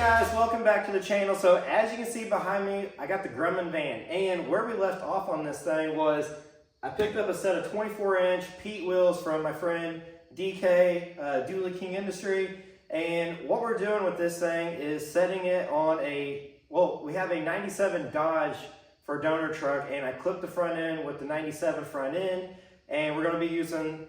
guys, welcome back to the channel. So as you can see behind me, I got the Grumman van, and where we left off on this thing was I picked up a set of 24-inch Pete wheels from my friend DK, Dooley King Industry, and what we're doing with this thing is setting it on we have a 97 Dodge for donor truck, and I clipped the front end with the 97 front end, and we're going to be using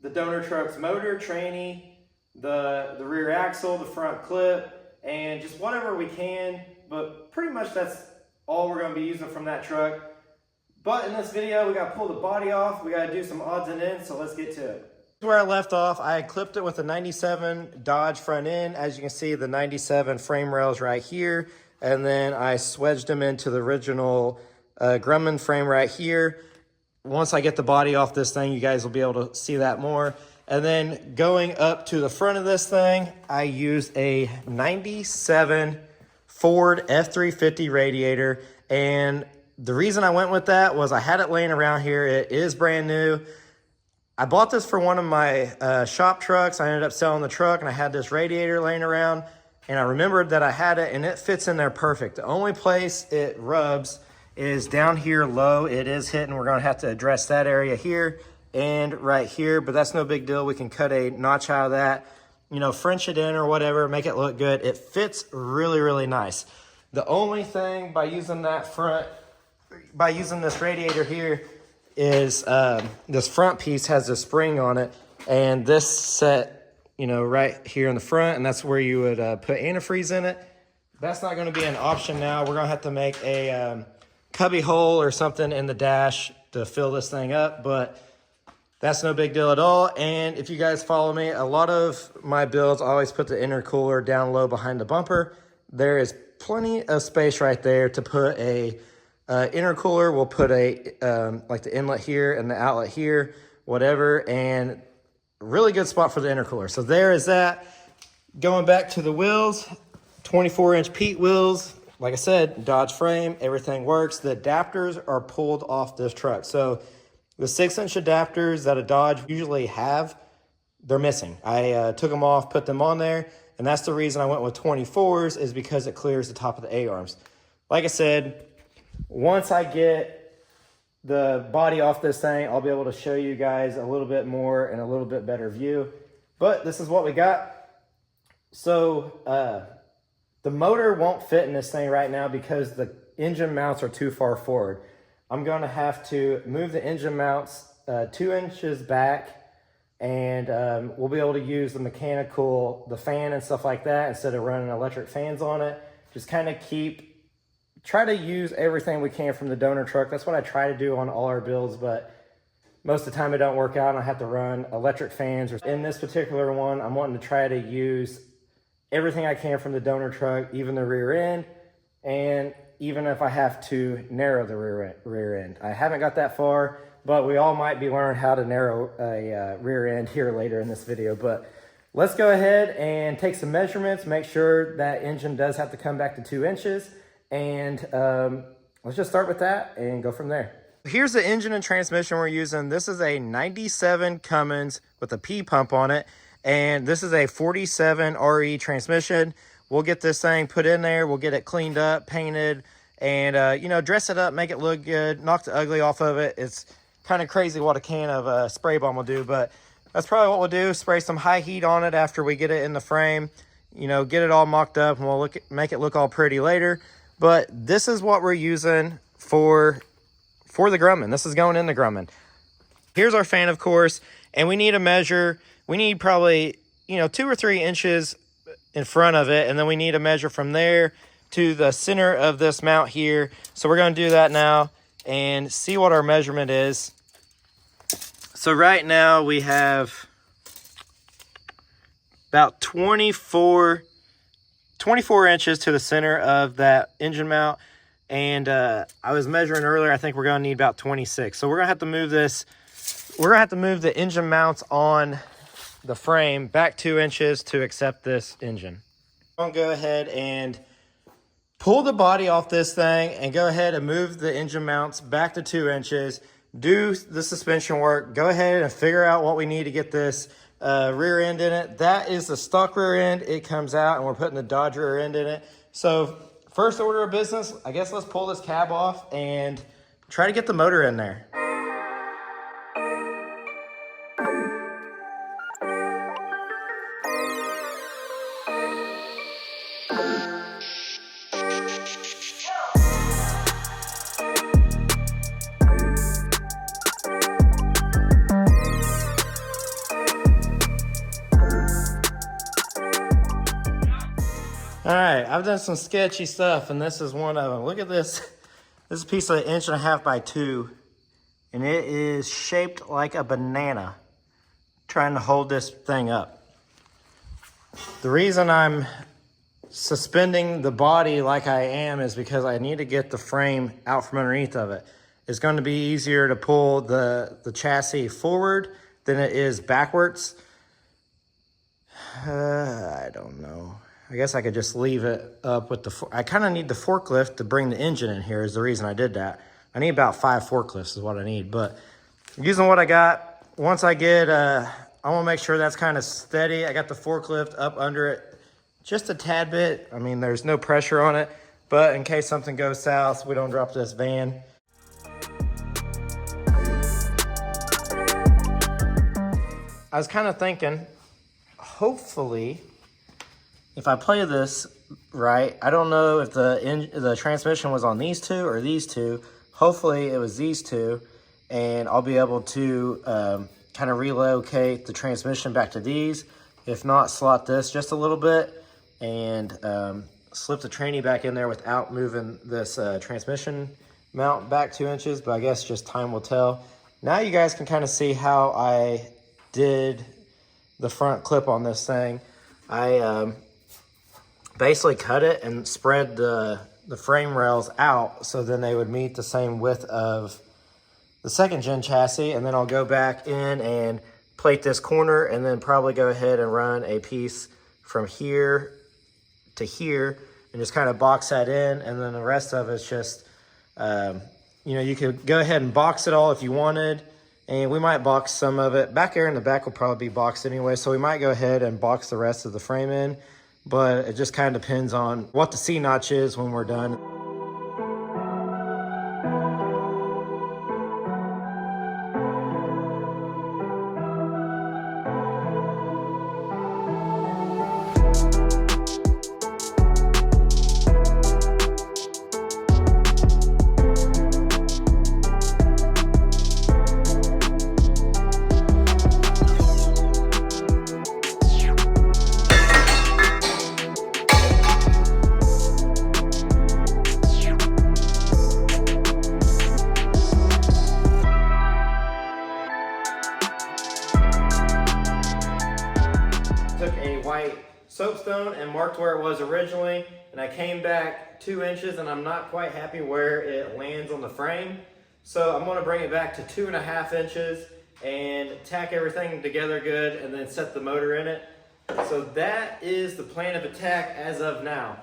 the donor truck's motor, tranny, the rear axle, the front clip, and just whatever we can, but pretty much that's all we're going to be using from that truck. But in this video, we got to pull the body off, we got to do some odds and ends, so let's get to it. Where I left off, I clipped it with a 97 Dodge front end. As you can see, the 97 frame rails right here, and then I swedged them into the original Grumman frame right here. Once I get the body off this thing, you guys will be able to see that more. And then going up to the front of this thing, I used a 97 Ford F350 radiator. And the reason I went with that was I had it laying around here. It is brand new. I bought this for one of my shop trucks. I ended up selling the truck, and I had this radiator laying around. And I remembered that I had it, and it fits in there perfect. The only place it rubs is down here low. It is hitting. We're going to have to address that area here and right here, but that's no big deal. We can cut a notch out of that, you know, French it in or whatever, make it look good. It fits really, really nice. The only thing by using this radiator here is this front piece has a spring on it, and this set, you know, right here in the front, and that's where you would put antifreeze in it. That's not going to be an option now. We're going to have to make a cubby hole or something in the dash to fill this thing up, but that's no big deal at all. And if you guys follow me, a lot of my builds always put the intercooler down low behind the bumper. There is plenty of space right there to put a intercooler. We'll put like the inlet here and the outlet here, whatever, and really good spot for the intercooler. So there is that. Going back to the wheels, 24-inch Pete wheels. Like I said, Dodge frame, everything works. The adapters are pulled off this truck. So the 6-inch adapters that a Dodge usually have, they're missing. I took them off, put them on there, and that's the reason I went with 24s, is because it clears the top of the A-arms. Like I said, once I get the body off this thing, I'll be able to show you guys a little bit more and a little bit better view. But this is what we got. So the motor won't fit in this thing right now because the engine mounts are too far forward. I'm going to have to move the engine mounts 2 inches back, and we'll be able to use the fan and stuff like that instead of running electric fans on it. Just kind of try to use everything we can from the donor truck. That's what I try to do on all our builds, but most of the time it don't work out and I have to run electric fans. In this particular one, I'm wanting to try to use everything I can from the donor truck, even the rear end, and even if I have to narrow the rear end. I haven't got that far, but we all might be learning how to narrow a rear end here later in this video. But let's go ahead and take some measurements, make sure that engine does have to come back to 2 inches, and let's just start with that and go from there. Here's the engine and transmission we're using. This is a 97 Cummins with a P pump on it, and this is a 47 RE transmission. We'll get this thing put in there. We'll get it cleaned up, painted, and, you know, dress it up, make it look good, knock the ugly off of it. It's kind of crazy what a can of spray bomb will do, but that's probably what we'll do. Spray some high heat on it after we get it in the frame, you know, get it all mocked up, and we'll make it look all pretty later. But this is what we're using for the Grumman. This is going in the Grumman. Here's our fan, of course, and we need a measure. We need probably, you know, 2 or 3 inches in front of it, and then we need to measure from there to the center of this mount here. So we're going to do that now and see what our measurement is. So right now we have about 24 inches to the center of that engine mount, and I was measuring earlier, I think we're going to need about 26. So we're going to have to move this, we're going to have to move the engine mounts on the frame back 2 inches to accept this engine. I'm gonna go ahead and pull the body off this thing and go ahead and move the engine mounts back to 2 inches, do the suspension work, go ahead and figure out what we need to get this rear end in it. That is the stock rear end. It comes out and we're putting the Dodge rear end in it. So first order of business, I guess let's pull this cab off and try to get the motor in there. All right, I've done some sketchy stuff, and this is one of them. Look at this. This is a piece of 1.5 by 2, and it is shaped like a banana, trying to hold this thing up. The reason I'm suspending the body like I am is because I need to get the frame out from underneath of it. It's going to be easier to pull the chassis forward than it is backwards. I don't know. I guess I could just leave it up with the, I kind of need the forklift to bring the engine in here is the reason I did that. I need about 5 forklifts is what I need, but using what I got, once I get, I want to make sure that's kind of steady. I got the forklift up under it just a tad bit. I mean, there's no pressure on it, but in case something goes south, we don't drop this van. I was kind of thinking, hopefully, if I play this right, I don't know if the transmission was on these two or these two. Hopefully it was these two, and I'll be able to kind of relocate the transmission back to these. If not, slot this just a little bit and slip the tranny back in there without moving this transmission mount back 2 inches, but I guess just time will tell. Now you guys can kind of see how I did the front clip on this thing. I basically cut it and spread the frame rails out so then they would meet the same width of the 2nd gen chassis, and then I'll go back in and plate this corner and then probably go ahead and run a piece from here to here and just kind of box that in, and then the rest of it's just, you know, you could go ahead and box it all if you wanted, and we might box some of it. Back here in the back will probably be boxed anyway, so we might go ahead and box the rest of the frame in. But it just kind of depends on what the C-notch is when we're done. Took a white soapstone and marked where it was originally, and I came back 2 inches, and I'm not quite happy where it lands on the frame. So I'm gonna bring it back to 2.5 inches and tack everything together good and then set the motor in it. So that is the plan of attack as of now.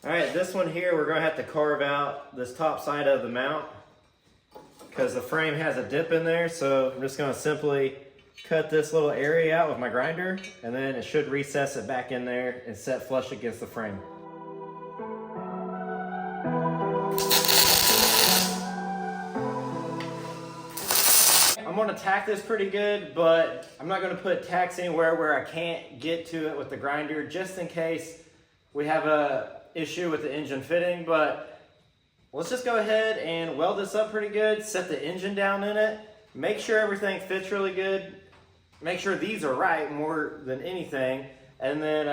All right, this one here, we're gonna have to carve out this top side of the mount because the frame has a dip in there. So I'm just gonna simply cut this little area out with my grinder, and then it should recess it back in there and set flush against the frame. I'm gonna tack this pretty good, but I'm not gonna put tacks anywhere where I can't get to it with the grinder, just in case we have a issue with the engine fitting. But let's just go ahead and weld this up pretty good, set the engine down in it, make sure everything fits really good, make sure these are right more than anything, and then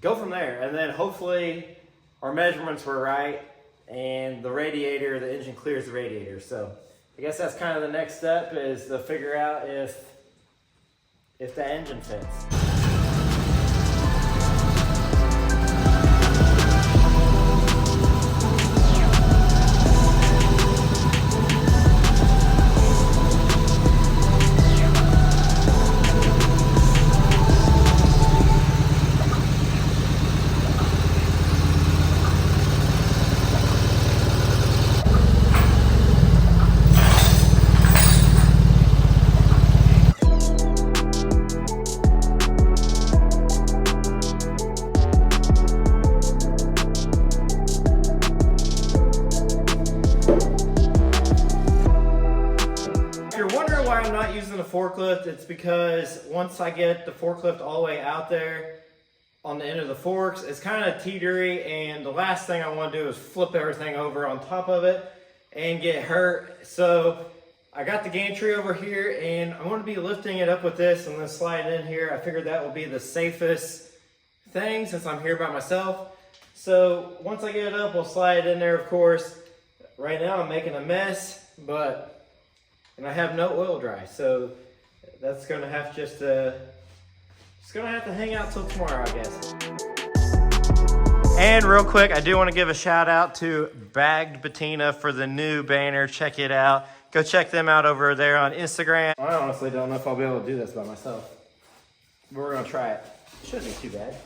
go from there. And then hopefully our measurements were right and the radiator, the engine clears the radiator. So I guess that's kind of the next step, is to figure out if that engine fits. not using the forklift, it's because once I get the forklift all the way out there on the end of the forks, it's kind of teetery, and the last thing I want to do is flip everything over on top of it and get hurt. So I got the gantry over here, and I'm going to be lifting it up with this and then slide it in here. I figured that will be the safest thing since I'm here by myself. So once I get it up, we'll slide it in there, of course. Right now I'm making a mess, and I have no oil dry, so that's going to have just to hang out till tomorrow, I guess. And real quick, I do want to give a shout out to Bagged Patina for the new banner. Check it out. Go check them out over there on Instagram. I honestly don't know if I'll be able to do this by myself, but we're going to try it. Shouldn't be too bad.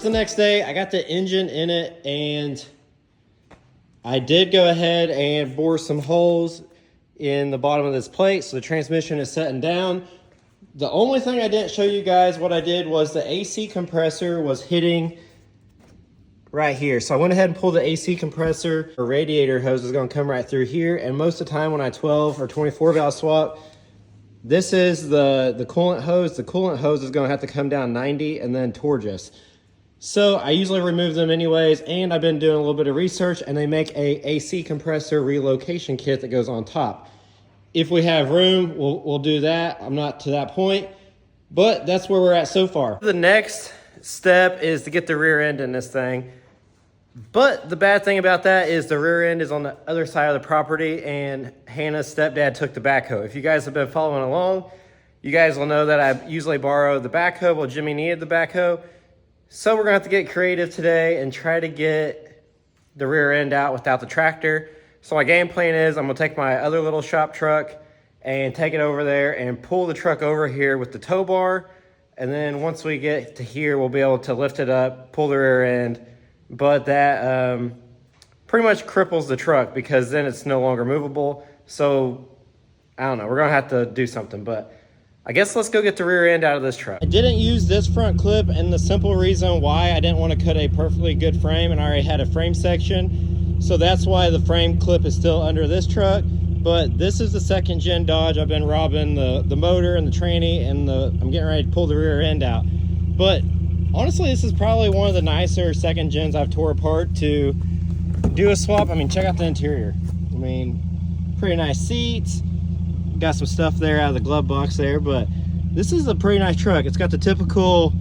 The next day, I got the engine in it, and I did go ahead and bore some holes in the bottom of this plate, so the transmission is setting down. The only thing I didn't show you guys what I did was the AC compressor was hitting right here. So I went ahead and pulled the AC compressor. The radiator hose is going to come right through here, and most of the time when I 12 or 24 valve swap, this is the coolant hose. The coolant hose is going to have to come down 90 and then towards us. So I usually remove them anyways, and I've been doing a little bit of research, and they make a AC compressor relocation kit that goes on top. If we have room, we'll do that. I'm not to that point, but that's where we're at so far. The next step is to get the rear end in this thing. But the bad thing about that is the rear end is on the other side of the property, and Hannah's stepdad took the backhoe. If you guys have been following along, you guys will know that I usually borrow the backhoe. Well, Jimmy needed the backhoe. So we're gonna have to get creative today and try to get the rear end out without the tractor. So my game plan is I'm gonna take my other little shop truck and take it over there and pull the truck over here with the tow bar. And then once we get to here, we'll be able to lift it up, pull the rear end. But that pretty much cripples the truck because then it's no longer movable. So I don't know, we're gonna have to do something, but I guess let's go get the rear end out of this truck. I didn't use this front clip, and the simple reason why I didn't want to cut a perfectly good frame, and I already had a frame section. So that's why the frame clip is still under this truck. But this is the second gen Dodge. I've been robbing the motor and the tranny, and I'm getting ready to pull the rear end out. But honestly, this is probably one of the nicer second gens I've tore apart to do a swap. I mean, check out the interior. I mean, pretty nice seats. Got some stuff there out of the glove box there, but this is a pretty nice truck. It's got the typical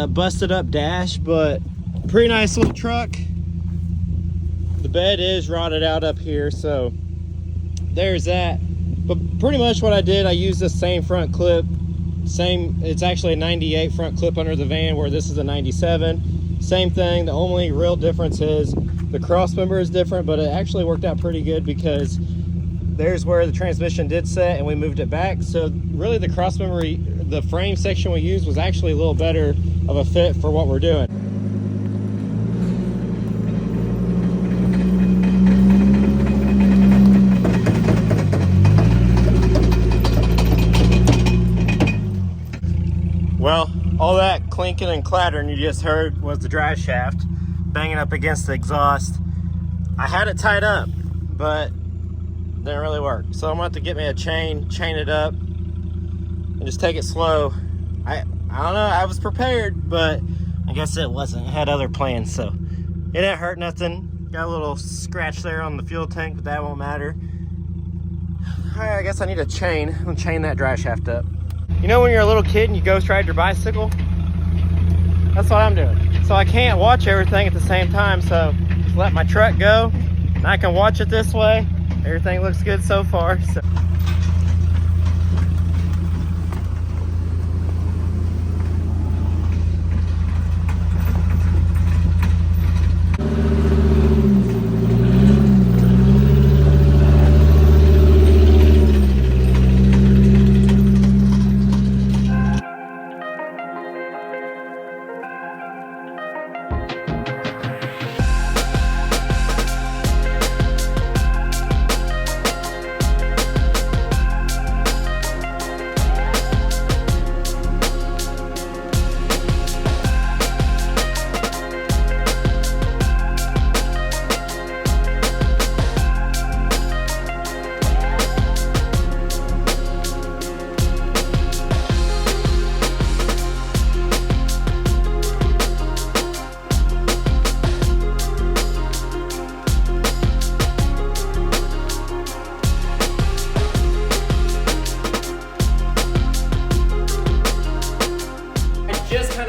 busted up dash, but pretty nice little truck. The bed is rotted out up here, so there's that. But pretty much what I did, I used the same front clip. It's actually a 98 front clip under the van, where this is a 97. Same thing. The only real difference is the cross member is different, but it actually worked out pretty good because there's where the transmission did set and we moved it back. So really the cross member, the frame section we used was actually a little better of a fit for what we're doing. Well, all that clinking and clattering you just heard was the drive shaft banging up against the exhaust. I had it tied up, but didn't really work. So I'm gonna have to get me a chain it up, and just take it slow. I don't know, I was prepared, but I guess it wasn't. I had other plans, so it didn't hurt nothing. Got a little scratch there on the fuel tank, but that won't matter. All right, I guess I need a chain. I'm gonna chain that drive shaft up. You know when you're a little kid and you ghost ride your bicycle? That's what I'm doing. So I can't watch everything at the same time, so just let my truck go and I can watch it this way. Everything looks good so far. So.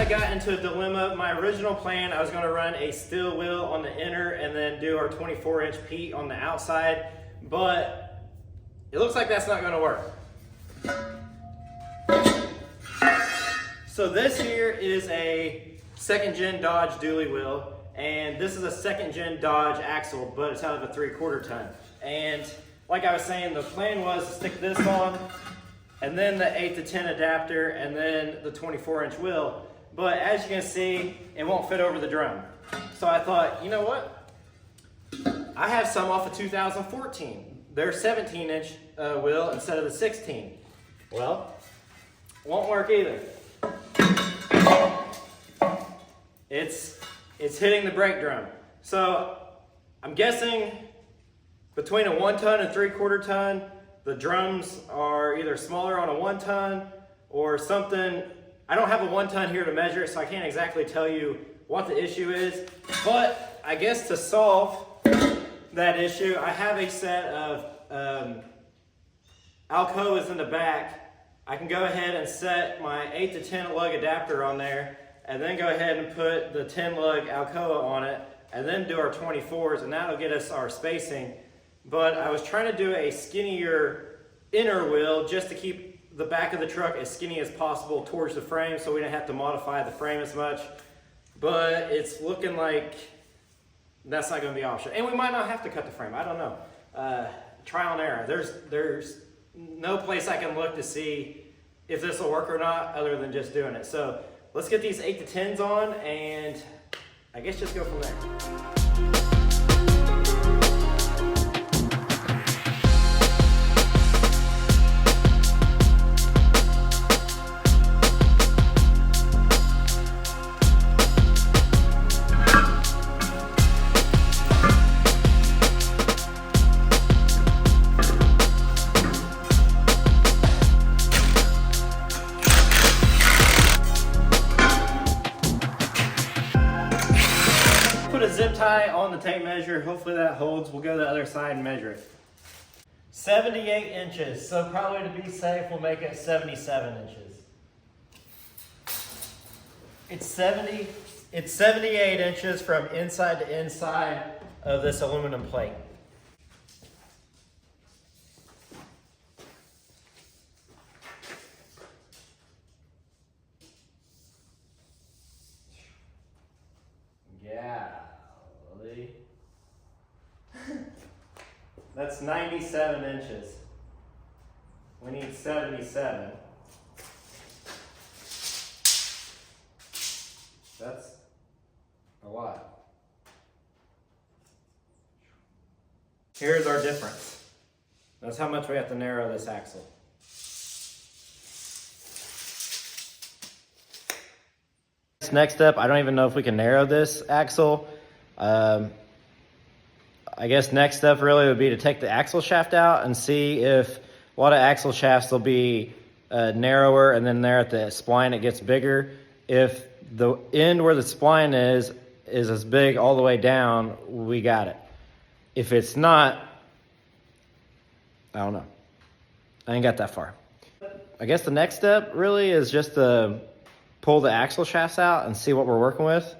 Got into a dilemma. My original plan, I was going to run a steel wheel on the inner and then do our 24-inch Pete on the outside, but it looks like that's not going to work. So this here is a second gen Dodge dually wheel, and this is a second gen Dodge axle, but it's out of a 3/4 ton. And like I was saying, the plan was to stick this on and then the 8-to-10 adapter and then the 24-inch wheel. But as you can see, it won't fit over the drum. So I thought, you know what? I have some off of 2014. They're 17-inch wheel instead of the 16. Well, won't work either. It's hitting the brake drum. So I'm guessing between a 1 ton and 3/4 ton, the drums are either smaller on a 1 ton or something. I don't have a 1 ton here to measure it, so I can't exactly tell you what the issue is. But I guess to solve that issue, I have a set of Alcoas in the back. I can go ahead and set my 8-to-10 lug adapter on there, and then go ahead and put the 10 lug Alcoa on it, and then do our 24s, and that'll get us our spacing. But I was trying to do a skinnier inner wheel just to keep the back of the truck as skinny as possible towards the frame, so we didn't have to modify the frame as much. But it's looking like that's not going to be an option, and we might not have to cut the frame. I don't know. Trial and error. There's no place I can look to see if this will work or not, other than just doing it. So let's get these 8-to-10s on, and I guess just go from there. Put a zip tie on the tape measure. Hopefully that holds. We'll go to the other side and measure it. 78 inches. So probably to be safe, we'll make it 77 inches. It's 78 inches from inside to inside of this aluminum plate. Golly. That's 97 inches. We need 77. That's a lot. Here's our difference. That's how much we have to narrow this axle. Next up, I don't even know if we can narrow this axle. I guess next step really would be to take the axle shaft out and see if a lot of axle shafts will be narrower, and then there at the spline it gets bigger. If the end where the spline is as big all the way down, we got it. If it's not, I don't know. I ain't got that far. I guess the next step really is just to pull the axle shafts out and see what we're working with.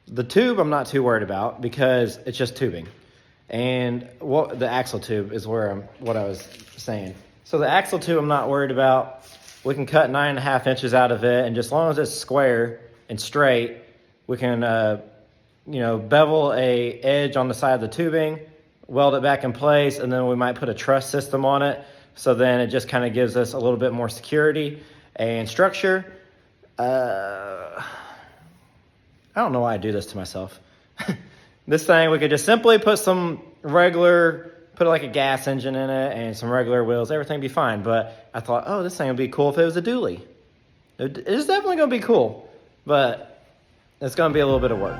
The tube I'm not too worried about because it's just tubing. And what the axle tube is what I was saying. So the axle tube I'm not worried about. We can cut 9.5 inches out of it, and just as long as it's square and straight, we can bevel a edge on the side of the tubing, weld it back in place, and then we might put a truss system on it. So then it just kind of gives us a little bit more security and structure. I don't know why I do this to myself. This thing, we could just simply put like a gas engine in it and some regular wheels, everything be fine. But I thought, oh, this thing would be cool if it was a dually. It is definitely going to be cool, but it's going to be a little bit of work.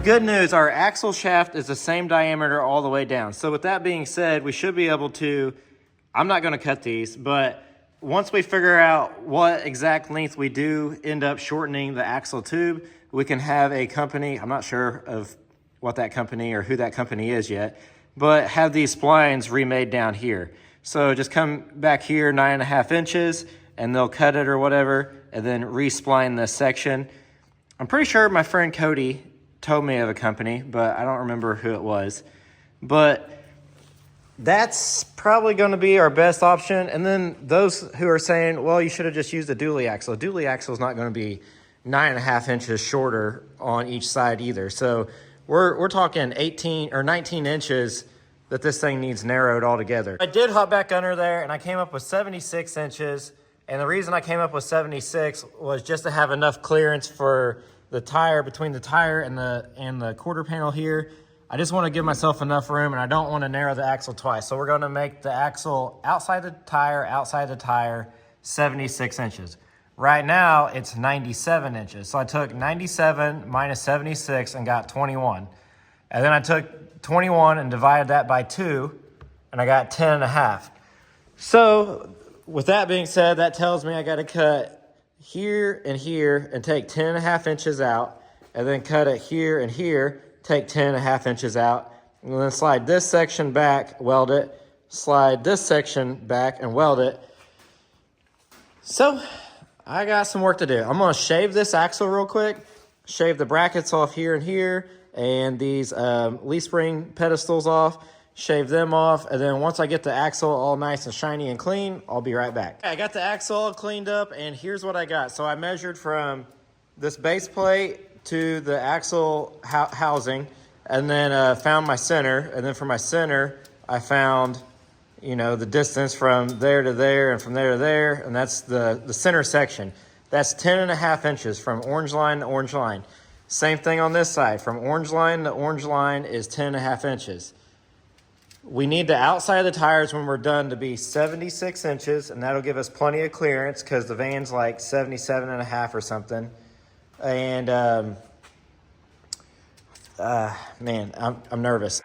Good news, our axle shaft is the same diameter all the way down. So with that being said, we should be able to, I'm not going to cut these, but once we figure out what exact length we do end up shortening the axle tube, we can have a company, I'm not sure of what that company or who that company is yet, but have these splines remade down here. So just come back here 9.5 inches and they'll cut it or whatever and then re-spline this section. I'm pretty sure my friend Cody told me of a company, but I don't remember who it was. But that's probably going to be our best option. And then those who are saying, well, you should have just used a dually axle. A dually axle is not going to be 9.5 inches shorter on each side either. So we're talking 18 or 19 inches that this thing needs narrowed altogether. I did hop back under there and I came up with 76 inches. And the reason I came up with 76 was just to have enough clearance for the tire, between the tire and the quarter panel here. I just want to give myself enough room, and I don't want to narrow the axle twice. So we're going to make the axle outside the tire, 76 inches. Right now, it's 97 inches. So I took 97 minus 76 and got 21. And then I took 21 and divided that by 2, and I got 10.5. So with that being said, that tells me I got to cut here and take 10.5 inches out, and then cut it here and here, take 10.5 inches out, and then slide this section back, weld it, slide this section back and weld it. So I got some work to do. I'm going to shave this axle real quick, shave the brackets off here and here, and these leaf spring pedestals off, shave them off, and then once I get the axle all nice and shiny and clean, I'll be right back. I got the axle all cleaned up, and here's what I got. So I measured from this base plate to the axle housing, and then found my center, and then from my center, I found, the distance from there to there and from there to there, and that's the center section. That's 10.5 inches from orange line to orange line. Same thing on this side. From orange line to orange line is 10.5 inches. We need the outside of the tires when we're done to be 76 inches, and that'll give us plenty of clearance because the van's like 77.5 or something. And, man, I'm nervous.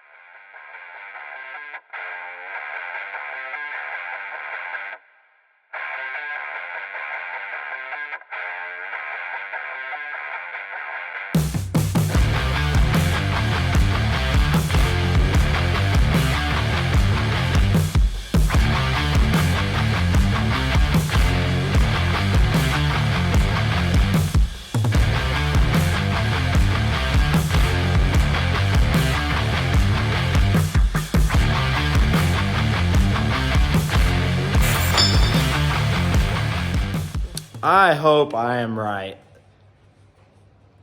I hope I am right.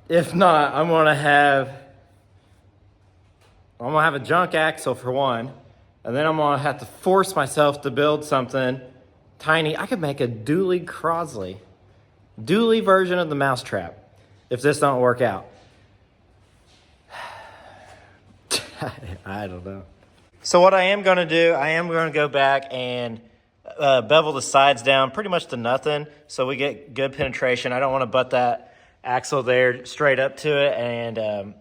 If not, I'm gonna have a junk axle for one, and then I'm gonna have to force myself to build something tiny. I could make a dually version of the mousetrap if this don't work out. I don't know. So what I am gonna do, I am gonna go back and bevel the sides down pretty much to nothing so we get good penetration. I don't want to butt that axle there straight up to it and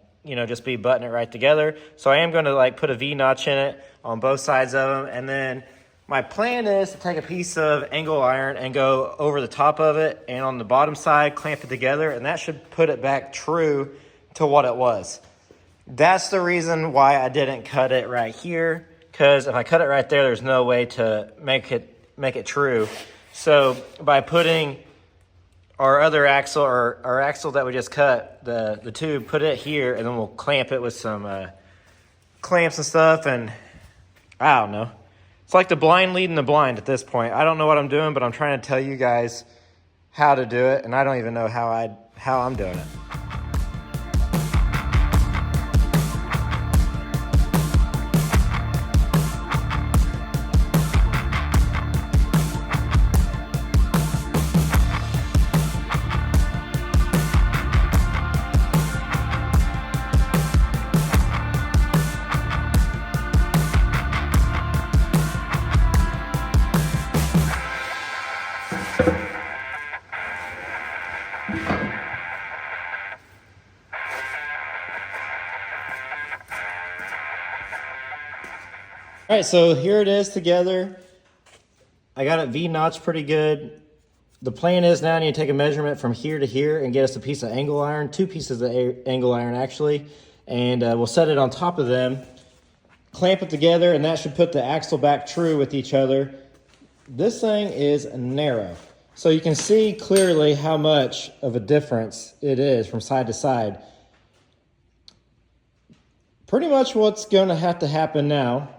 just be butting it right together. So I am going to put a V-notch in it on both sides of them, and then my plan is to take a piece of angle iron and go over the top of it, and on the bottom side clamp it together, and that should put it back true to what it was. That's the reason why I didn't cut it right here, because if I cut it right there, there's no way to make it make it true. So by putting our other axle, or our axle that we just cut, the tube, put it here, and then we'll clamp it with some clamps and stuff, and I don't know. It's like the blind leading the blind at this point. I don't know what I'm doing, but I'm trying to tell you guys how to do it, and I don't even know how I'm doing it. All right, so here it is together. I got it V-notched pretty good. The plan is now I need to take a measurement from here to here and get us a piece of angle iron, 2 pieces of angle iron actually, and we'll set it on top of them, clamp it together, and that should put the axle back true with each other. This thing is narrow, so you can see clearly how much of a difference it is from side to side. Pretty much what's going to have to happen now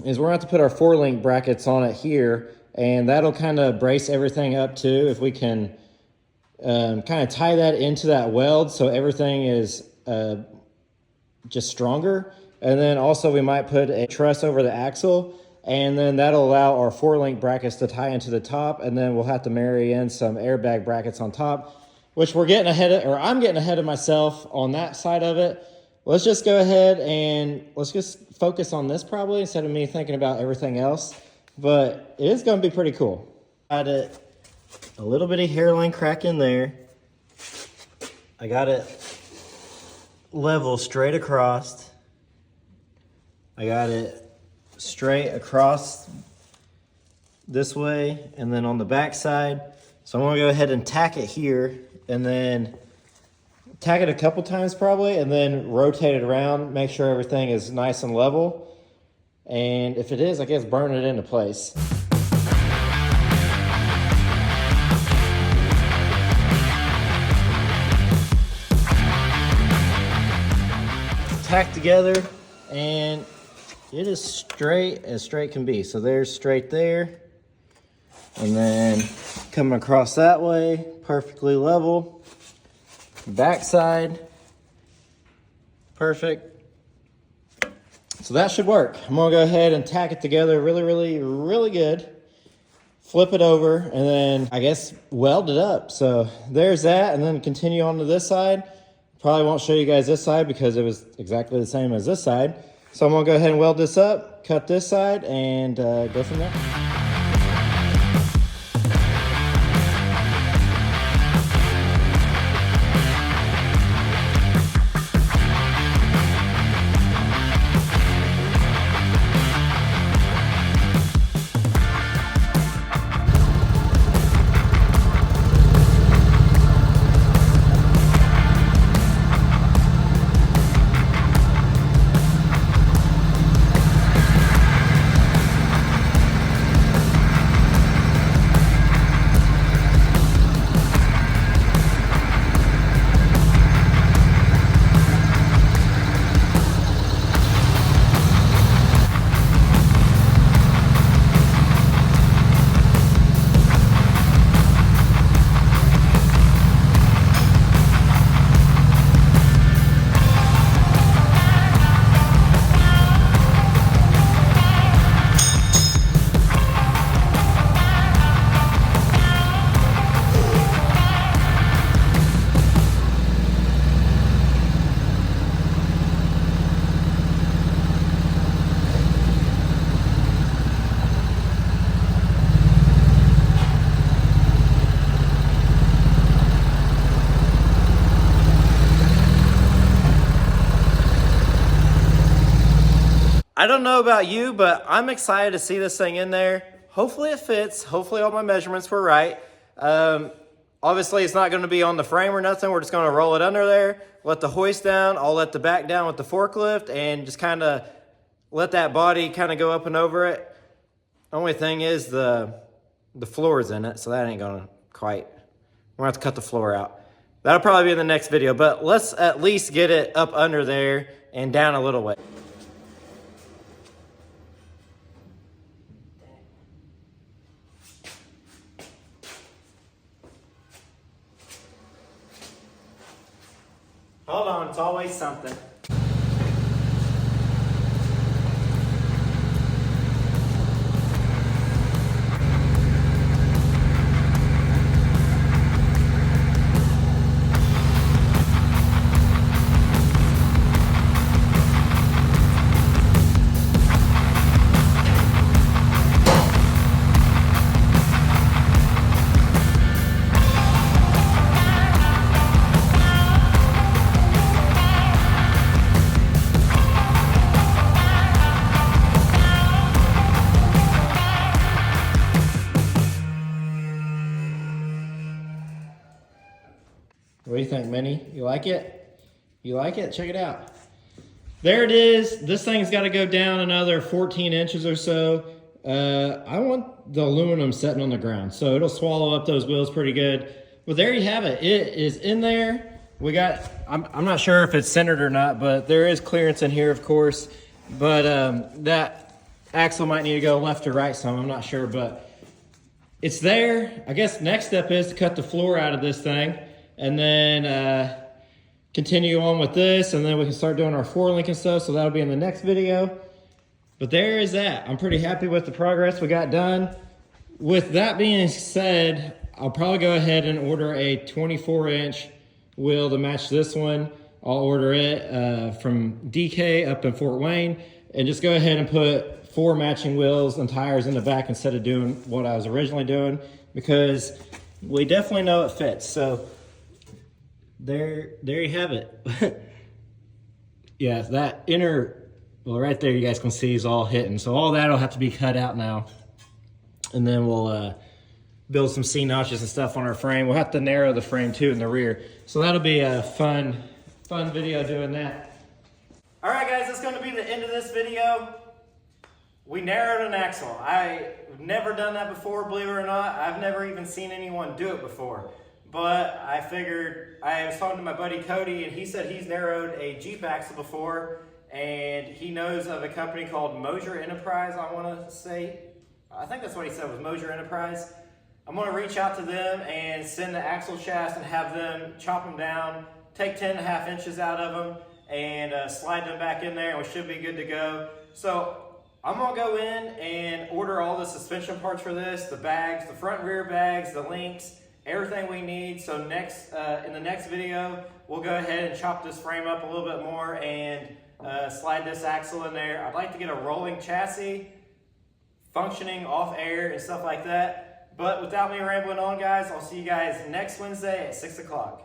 is we're going to have to put our 4-link brackets on it here, and that'll kind of brace everything up too. If we can kind of tie that into that weld so everything is just stronger. And then also we might put a truss over the axle, and then that'll allow our 4-link brackets to tie into the top, and then we'll have to marry in some airbag brackets on top, which we're getting ahead of, or I'm getting ahead of myself on that side of it. Let's just go ahead and let's just focus on this probably instead of me thinking about everything else. But it is going to be pretty cool. Got it, a little bitty hairline crack in there. I got it level straight across. I got it straight across this way, and then on the back side. So I'm going to go ahead and tack it here, and then tack it a couple times probably, and then rotate it around, make sure everything is nice and level. And if it is, I guess burn it into place. Tack together, and it is straight as straight can be. So there's straight there, and then coming across that way, perfectly level. Backside, perfect. So that should work. I'm gonna go ahead and tack it together really good. Flip it over, and then I guess weld it up. So there's that, and then continue on to this side. Probably won't show you guys this side because it was exactly the same as this side. So I'm gonna go ahead and weld this up, cut this side, and go from there. I don't know about you, but I'm excited to see this thing in there. Hopefully it fits. Hopefully all my measurements were right. Obviously it's not going to be on the frame or nothing. We're just going to roll it under there, let the hoist down. I'll let the back down with the forklift and just kind of let that body kind of go up and over it. Only thing is the floor is in it, so that ain't gonna quite. We're gonna have to cut the floor out. That'll probably be in the next video, but let's at least get it up under there and down a little way. Hold on, it's always something. What do you think, Minnie? You like it? You like it? Check it out. There it is. This thing's got to go down another 14 inches or so. I want the aluminum setting on the ground, so it'll swallow up those wheels pretty good. But there you have it. It is in there. We got, I'm not sure if it's centered or not, but there is clearance in here, of course. But that axle might need to go left or right some. I'm not sure, but it's there. I guess next step is to cut the floor out of this thing. And then continue on with this, and then we can start doing our floor link and stuff, so that'll be in the next video. But there is that. I'm pretty happy with the progress we got done. With that being said, I'll probably go ahead and order a 24-inch wheel to match this one. I'll order it from DK up in Fort Wayne, and just go ahead and put 4 matching wheels and tires in the back instead of doing what I was originally doing, because we definitely know it fits. So there you have it. Yeah, that inner, well, right there you guys can see is all hitting. So all that'll have to be cut out now. And then we'll build some C-notches and stuff on our frame. We'll have to narrow the frame too in the rear. So that'll be a fun video doing that. All right, guys, that's gonna be the end of this video. We narrowed an axle. I've never done that before, believe it or not. I've never even seen anyone do it before. But I figured, I was talking to my buddy Cody, and he said he's narrowed a Jeep axle before, and he knows of a company called Mosier Enterprise, I want to say. I think that's what he said was Mosier Enterprise. I'm going to reach out to them and send the axle shafts and have them chop them down, take 10.5 inches out of them, and slide them back in there, and we should be good to go. So I'm going to go in and order all the suspension parts for this, the bags, the front and rear bags, the links, everything we need. So next, in the next video, we'll go ahead and chop this frame up a little bit more and slide this axle in there. I'd like to get a rolling chassis, functioning off air and stuff like that. But without me rambling on, guys, I'll see you guys next Wednesday at 6 o'clock.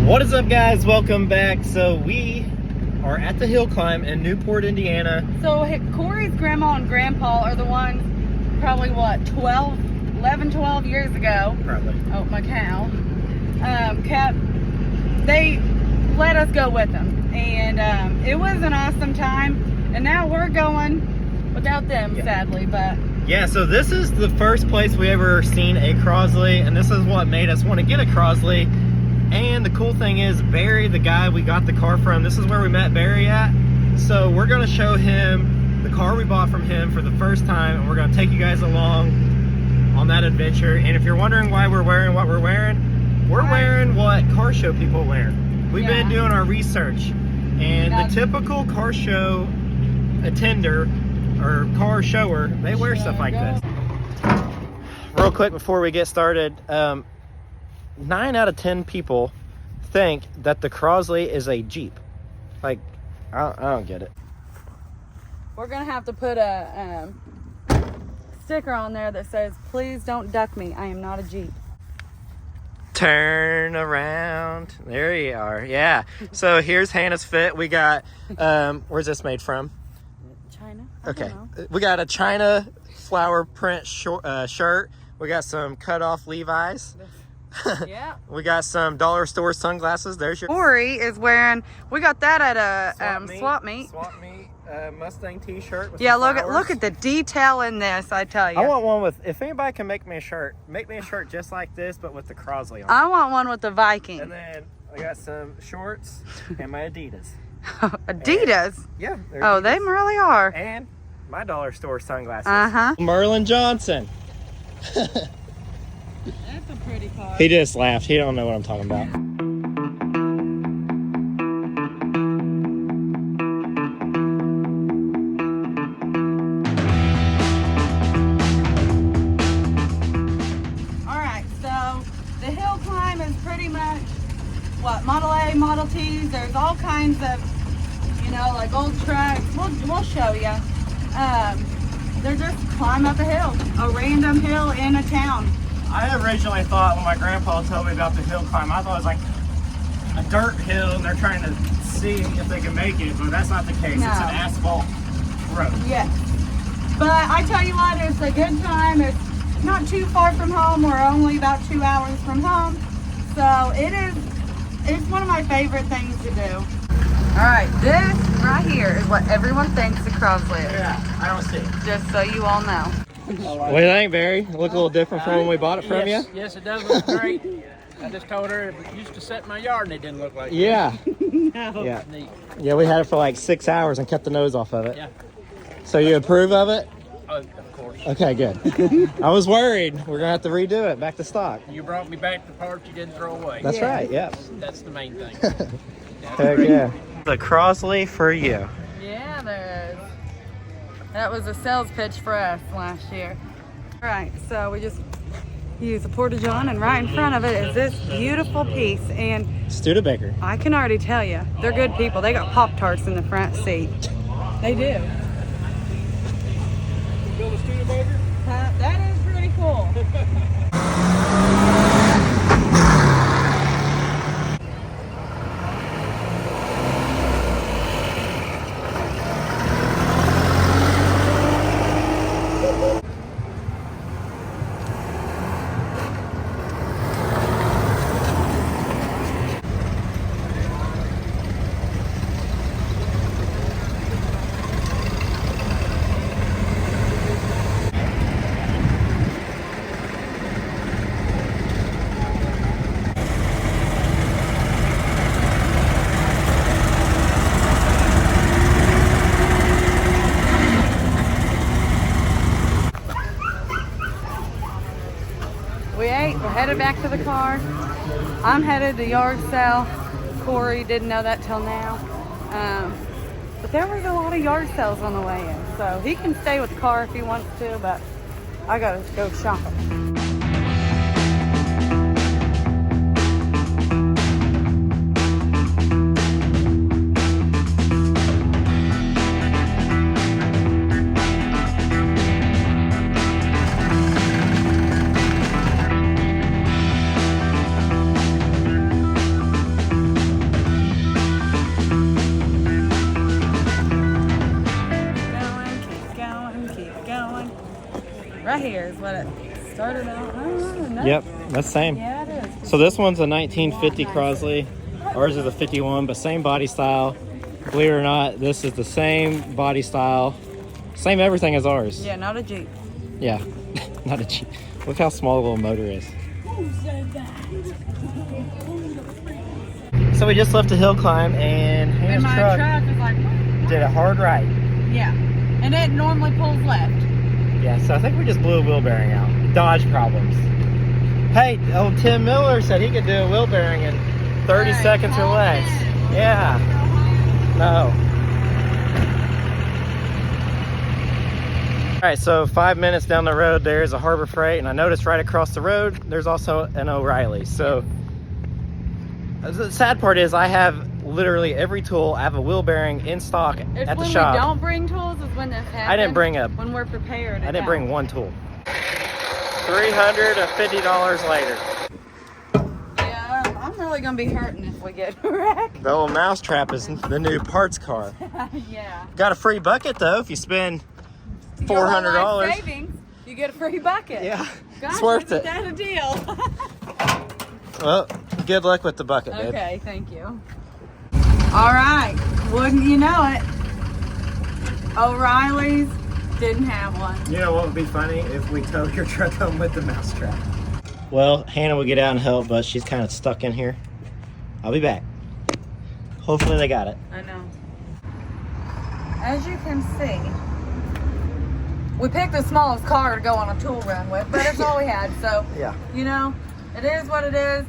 What is up, guys? Welcome back. So we are at the hill climb in Newport, Indiana. So Corey's grandma and grandpa are the ones probably, what, 11, 12 years ago. Probably. Oh, my cow. They let us go with them. And it was an awesome time. And now we're going without them, sadly. But yeah, so this is the first place we ever seen a Crosley. And this is what made us want to get a Crosley. And the cool thing is, Barry, the guy we got the car from, this is where we met Barry at. So we're gonna show him the car we bought from him for the first time, and we're gonna take you guys along on that adventure. And if you're wondering why we're wearing what we're wearing what car show people wear. We've been doing our research, and the typical car show attender or car shower, they wear stuff like this. Real quick before we get started, 9 out of 10 people think that the Crosley is a Jeep. Like, I don't get it. We're gonna have to put a sticker on there that says, "Please don't duck me. I am not a Jeep." Turn around. There you are. Yeah. So here's Hannah's fit. We got, where's this made from? China. Okay. We got a China flower print shirt. We got some cut off Levi's. Yeah. We got some dollar store sunglasses. There's your Corey is wearing. We got that at a swap meet. Swap meet Mustang T-shirt. Yeah, look at the detail in this. I tell you. I want one with. If anybody can make me a shirt just like this, but with the Crosley on it. I want one with the Viking. And then I got some shorts and my Adidas. Adidas. And, yeah. Oh, Adidas. they really are. And my dollar store sunglasses. Merlin Johnson. That's a pretty car. He just laughed. He don't know what I'm talking about. All right, so the hill climb is pretty much what Model A, Model T's. There's all kinds of, like old trucks. We'll show you. They're just climb up a hill, a random hill in a town. I originally thought when my grandpa told me about the hill climb, I thought it was like a dirt hill and they're trying to see if they can make it, but that's not the case. No. It's an asphalt road. Yes. But I tell you what, it's a good time. It's not too far from home. We're only about 2 hours from home. So it's one of my favorite things to do. All right, this right here is what everyone thinks the Crosley is. Yeah, I don't see it. Just so you all know. What do you think, Barry? Look a little different from when we bought it from you? Yes, it does look great. I just told her it used to set in my yard and it didn't look like Yeah. No. Yeah. Neat. Yeah, we had it for like 6 hours and kept the nose off of it. Yeah. So you approve of it? Oh, of course. Okay, good. I was worried. We're going to have to redo it back to stock. You brought me back the parts you didn't throw away. That's right, yeah. That's the main thing. Heck yeah. The Crosley for you. Yeah, there is. That was a sales pitch for us last year. All right, so we just use a porta-john, and right in front of it is this beautiful piece. And Studebaker. I can already tell you, they're good people. They got Pop-Tarts in the front seat. They do. Build a Studebaker? That is pretty cool. We ate, we're headed back to the car. I'm headed to yard sale. Corey didn't know that till now. But there was a lot of yard sales on the way in. So he can stay with the car if he wants to, but I gotta go shopping. Right here is what it started out. No. Yep, that's the same. Yeah, it is. So this one's a 1950 Crosley. Ours is a 51, but same body style. Believe it or not, this is the same body style. Same everything as ours. Yeah, not a Jeep. Yeah, not a Jeep. Look how small the little motor is. So we just left a hill climb and And Hannah's my truck truck is like, did a hard right. yeah. And it normally pulls left. Yeah, so I think we just blew a wheel bearing out. Dodge problems. Hey, old Tim Miller said he could do a wheel bearing in 30 seconds or less. Yeah. No. All right, so 5 minutes down the road, there's a Harbor Freight, and I noticed right across the road, there's also an O'Reilly. So the sad part is I have literally every tool. I have a wheel bearing in stock It's at the when shop. we don't bring tools is when this happens. I didn't bring when we're prepared. I didn't bring one tool. $350 later. Yeah, I'm really gonna be hurting if we get wrecked. The old mousetrap is the new parts car. Yeah. Got a free bucket though if you spend Your whole life $400. savings, you get a free bucket. Yeah, Gosh, it's worth isn't it. that a deal? Well, good luck with the bucket, babe. Okay, thank you. All right, wouldn't you know it? O'Reilly's didn't have one. You know what would be funny? If we towed your truck home with the mousetrap. Well, Hannah will get out and help, but she's kind of stuck in here. I'll be back. Hopefully they got it. I know. As you can see, we picked the smallest car to go on a tool run with, but it's all we had. So, Yeah. you know, it is what it is.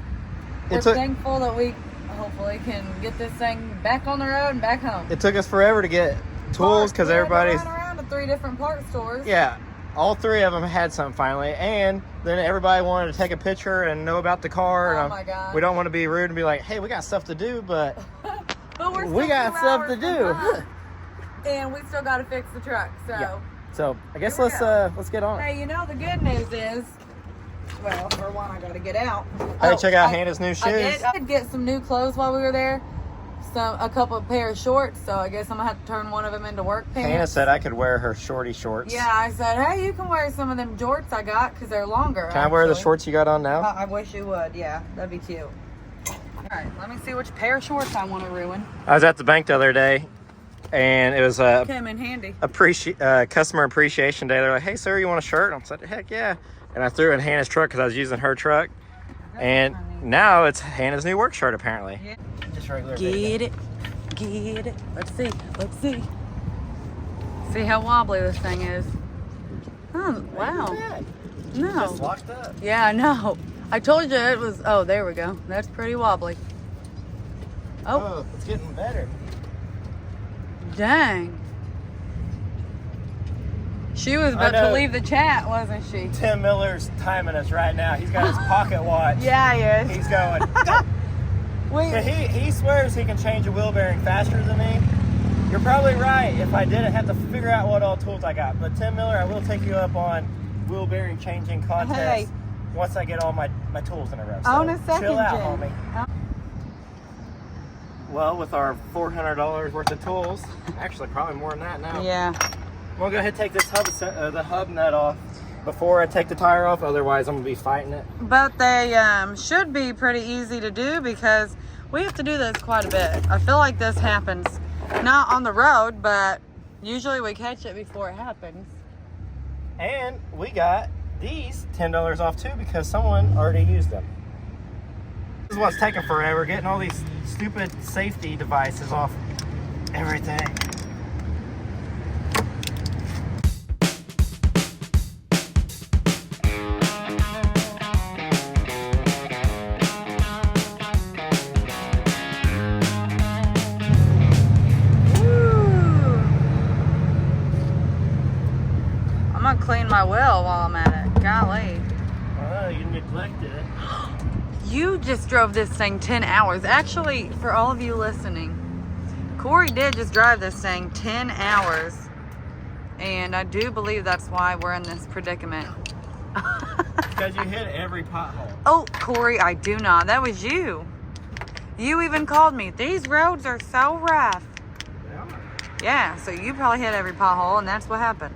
We're It took- thankful that we hopefully can get this thing back on the road and back home. It took us forever to get tools because We had to everybody's... run around to 3 different part stores. Yeah, all 3 of them had something finally, and then everybody wanted to take a picture and know about the car. Oh and my God. We don't want to be rude and be like, hey, we got stuff to do, but But we're we still got 2 stuff hours to from do. home, and we still got to fix the truck. So, Yeah. So I guess Here we let's get on it. hey, you know the good news is, well, for one, I got to get out. Hey, check out Hannah's new shoes. I did get some new clothes while we were there. A couple of pair of shorts, so I guess I'm gonna have to turn one of them into work pants. Hannah said I could wear her shorty shorts. Yeah, I said, hey, you can wear some of them jorts I got because they're longer. Can I wear the actually. shorts you got on now? I wish you would. Yeah, that'd be cute. All right, let me see which pair of shorts I want to ruin. I was at the bank the other day, and it was a Came in handy. customer appreciation day. They're like, "Hey, sir, you want a shirt?" And I said, "Heck yeah!" And I threw it in Hannah's truck because I was using her truck, and now it's Hannah's new work shirt apparently. Yeah. Just regular. Get it. Let's see. See how wobbly this thing is. Oh, wow. No. Just locked up. Yeah, I know. I told you it was. Oh, there we go. That's pretty wobbly. Oh, It's getting better. dang. She was about to leave the chat, wasn't she? Tim Miller's timing us right now. He's got his pocket watch. Yeah, he is. He's going. Wait. He swears he can change a wheel bearing faster than me. You're probably right. If I didn't have to figure out what all tools I got. But Tim Miller, I will take you up on wheel bearing changing contest Hey. once I get all my tools in a row. So On a second, chill out, Jen. homie. Well, with our $400 worth of tools, actually probably more than that now. Yeah. We'll go ahead and take this the hub nut off before I take the tire off. Otherwise, I'm gonna be fighting it. But they should be pretty easy to do because we have to do this quite a bit. I feel like this happens not on the road, but usually we catch it before it happens. And we got these $10 off too because someone already used them. This is what's taking forever, getting all these stupid safety devices off everything. I'm gonna clean my wheel while I'm at it. Golly. Oh, you neglected it. You just drove this thing 10 hours. Actually, for all of you listening, Corey did just drive this thing 10 hours. And I do believe that's why we're in this predicament. Because you hit every pothole. Oh, Corey, I do not. That was you. You even called me. These roads are so rough. Yeah. Yeah, so you probably hit every pothole, and that's what happened.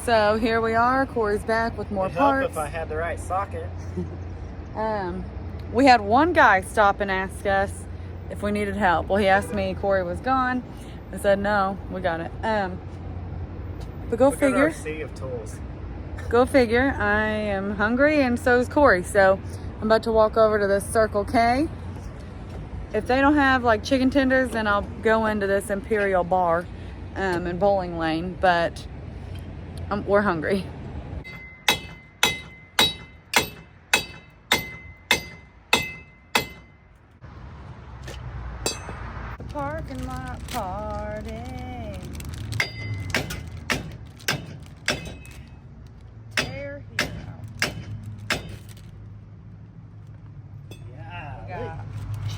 So here we are. Corey's back with more It'd help parts. if I had the right socket. We had one guy stop and ask us if we needed help. Well, he asked me, Corey was gone. I said, no, we got it. But go Look at figure. our sea of tools. Go figure. I am hungry, and so is Corey. So I'm about to walk over to this Circle K. If they don't have like chicken tenders, then I'll go into this Imperial Bar in Bowling Lane. But we're hungry. Parking lot party. They're here. Yeah. We got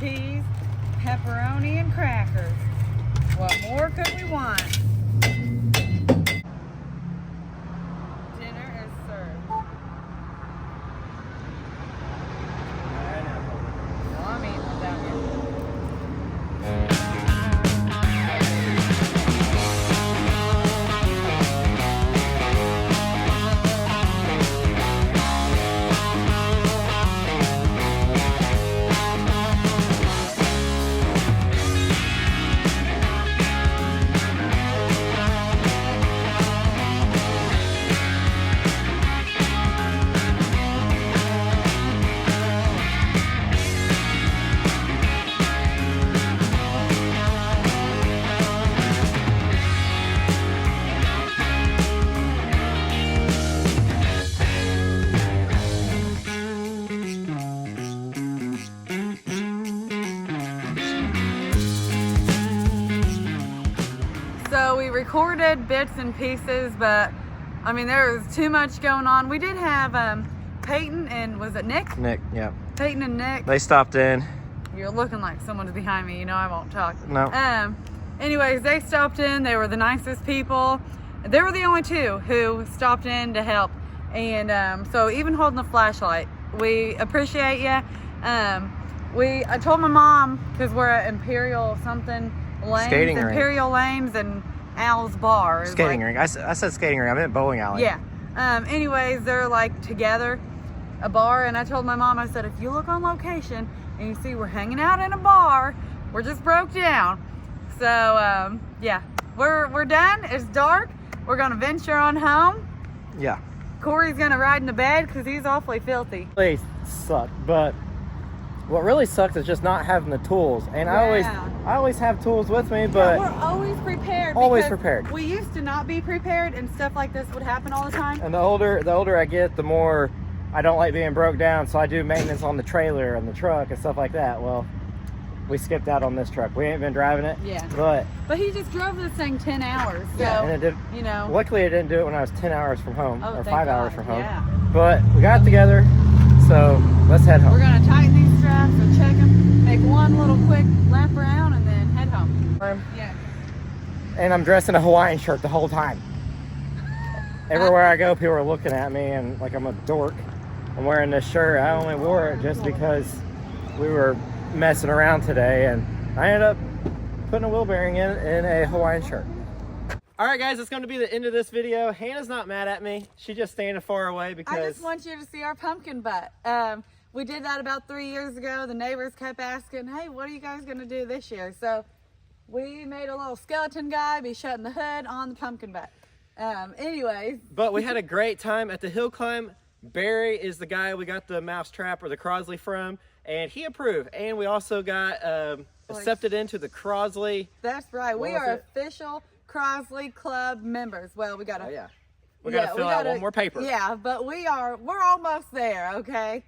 cheese, pepperoni, and crackers. What more could we want? recorded bits and pieces, but I mean, there was too much going on. We did have Peyton and, was it Nick? Nick, yeah. Peyton and Nick. They stopped in. You're looking like someone's behind me. You know I won't talk. No. Anyways, they stopped in. They were the nicest people. They were the only two who stopped in to help. And so even holding the flashlight, we appreciate you. I told my mom, because we're at Imperial something Lanes, Skating rink. Imperial Lanes and Al's Bar. Skating rink. I said skating rink. I meant bowling alley. Yeah. Anyways, they're like together, a bar, and I told my mom, I said, if you look on location and you see we're hanging out in a bar, we're just broke down. So yeah, we're done. It's dark. We're gonna venture on home. Yeah. Corey's gonna ride in the bed because he's awfully filthy. Really sucked, but what really sucks is just not having the tools. And Yeah. I always have tools with me, but Yeah, we're always prepared. Always because prepared. We used to not be prepared, and stuff like this would happen all the time. and the older I get, the more I don't like being broke down. So I do maintenance on the trailer and the truck and stuff like that. Well, we skipped out on this truck. We ain't been driving it. Yeah. But he just drove this thing 10 hours. So, yeah, and it did. you know. Luckily, I didn't do it when I was 10 hours from home Oh, or thank 5 hours God. from home. Yeah. But we got it together, so let's head home. We're gonna tighten these straps and check them, make one little quick lap around, and then head home. Yeah. And I'm dressed in a Hawaiian shirt the whole time. Everywhere I go, people are looking at me and like I'm a dork. I'm wearing this shirt. I only wore it just because we were messing around today, and I ended up putting a wheel bearing in a Hawaiian shirt. All right, guys, it's going to be the end of this video. Hannah's not mad at me. She's just standing far away because I just want you to see our pumpkin butt. We did that about 3 years ago. The neighbors kept asking, hey, what are you guys gonna do this year? So we made a little skeleton guy be shutting the hood on the pumpkin butt. Anyways. But we had a great time at the hill climb. Barry is the guy we got the mouse trap or the Crosley from, and he approved. And we also got accepted into the Crosley. That's right. We What was are it? official Crosley Club members. Well, we gotta. Oh yeah, we gotta fill out one more paper. Yeah, but we're almost there. Okay.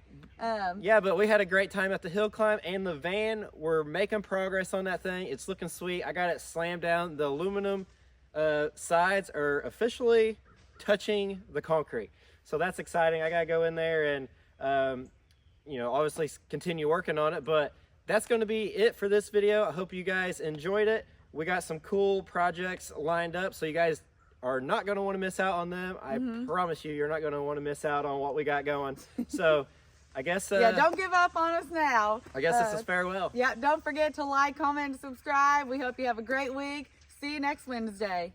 Yeah, but we had a great time at the hill climb and the van. We're making progress on that thing. It's looking sweet. I got it slammed down. The aluminum sides are officially touching the concrete. So that's exciting. I gotta go in there and, you know, obviously continue working on it, but that's gonna be it for this video. I hope you guys enjoyed it. We got some cool projects lined up, so you guys are not gonna wanna miss out on them. I promise you, you're not gonna wanna miss out on what we got going. So I guess, yeah, don't give up on us now. I guess this is farewell. Yeah, don't forget to like, comment, and subscribe. We hope you have a great week. See you next Wednesday.